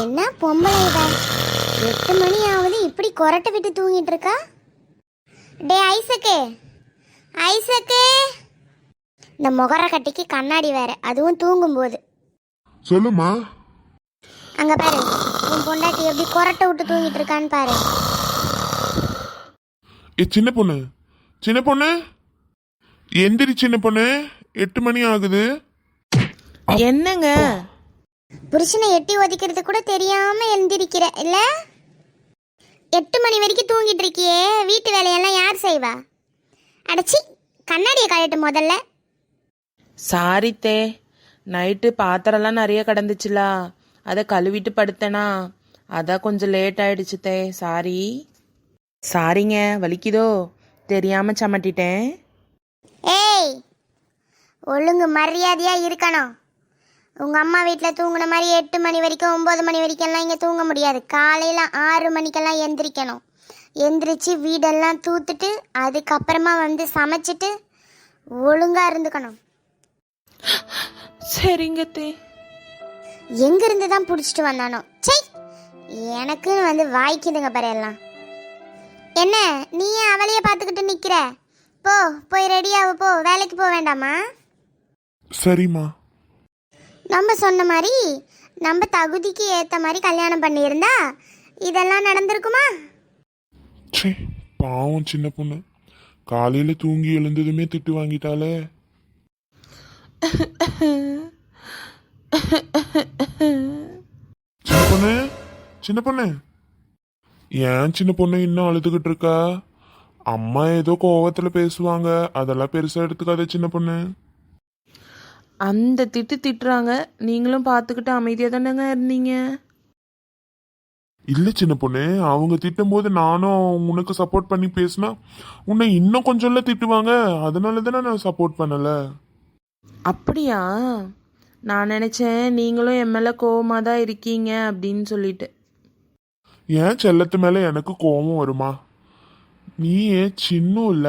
என்ன பொம்பளை இவ 8 மணி ஆகுது இப்படி கொரட்டை விட்டு தூங்கிட்டு இருக்கா. டே ஐசக்கு, ஐசக்கு, இந்த முகர கட்டிக்கு கண்ணாடி வேற, அதுவும் தூங்கும்போது. சொல்லுமா. அங்க பாரு உன் பொண்டாட்டி எப்படி கொரட்டை விட்டு தூங்கிட்டு இருக்கான்னு பாரு. சின்ன பொண்ணு, சின்ன பொண்ணு எந்திரி. சின்ன பொண்ணு 8 மணி ஆகுது. என்னங்க புருஷனை எட்டி ஒதிக்கிறது கூட தெரியாம எழுந்திருக்கிற இல்ல. 8 மணி வரைக்கும் தூங்கிட்டு இருக்கியே, வீட்டு வேலையெல்லாம் யார் செய்வா? அடைச்சி கண்ணாடியை கழட்டு முதல்ல. சாரித்தே, நைட்டு பாத்திரம்லாம் நிறைய கிடந்துச்சுல, அதை கழுவிட்டு படுத்தேனா, அதான் கொஞ்சம் லேட் ஆயிடுச்சு தே. சாரிங்க, வலிக்குதோ? தெரியாம சமட்டிட்டேன். ஏய், ஒழுங்கு மரியாதையா இருக்கணும். உங்க அம்மா வீட்டில் தூங்குன மாதிரி 8 மணி வரைக்கும் 9 மணி வரைக்கும்லாம் இங்கே தூங்க முடியாது. காலையில் 6 மணிக்கெல்லாம் எந்திரிக்கணும். எந்திரிச்சு வீடெல்லாம் தூத்துட்டு அதுக்கப்புறமா வந்து சமைச்சிட்டு ஒழுங்கா இருந்துக்கணும். சரிங்க தே. எங்கிருந்து தான் பிடிச்சிட்டு வந்தானோ. சை, எனக்குன்னு வந்து வாய்க்குதுங்க பாரு எல்லாம். என்ன நீ அவளையே பார்த்துக்கிட்டு நிற்கிற? போய் ரெடியாவு, போ. வேலைக்கு போக வேண்டாமா? சரிம்மா. நம்ம சொன்ன மாதிரி நம்ம தகுதிக்கு ஏற்ற மாதிரி கல்யாணம் பண்ணியிருந்தா இதெல்லாம் நடந்திருக்குமா? சே, பாவம் சின்ன பொண்ணு, காலையில தூங்கி எழுந்ததுமே திட்டு வாங்கிட்டாலே. சின்ன பொண்ணு, சின்ன பொண்ணு, ஏன் சின்ன பொண்ணு இன்னும் அழுதுகிட்டு இருக்கா? அம்மா ஏதோ கோவத்துல பேசுவாங்க, அதெல்லாம் பெருசா எடுத்துக்காத சின்ன பொண்ணு. அந்த திட்டுறாங்க, நீங்களும் பார்த்துக்கிட்டு அமைதியாக தானேங்க இருந்தீங்க. இல்ல சின்ன பொண்ணு, அவங்க திட்டும் போது நானும் உனக்கு சப்போர்ட் பண்ணி பேசினா உன்னை இன்னும் கொஞ்சம்ல திட்டுவாங்க. அதனால தானே நான் சப்போர்ட் பண்ணல. அப்படியா? நான் நினச்சேன் நீங்களும் என் மேலே கோவமாக தான் இருக்கீங்க அப்படின்னு சொல்லிட்டு. ஏன் செல்லத்து மேல எனக்கு கோபம் வருமா? நீ ஏன் சின்னும் இல்ல?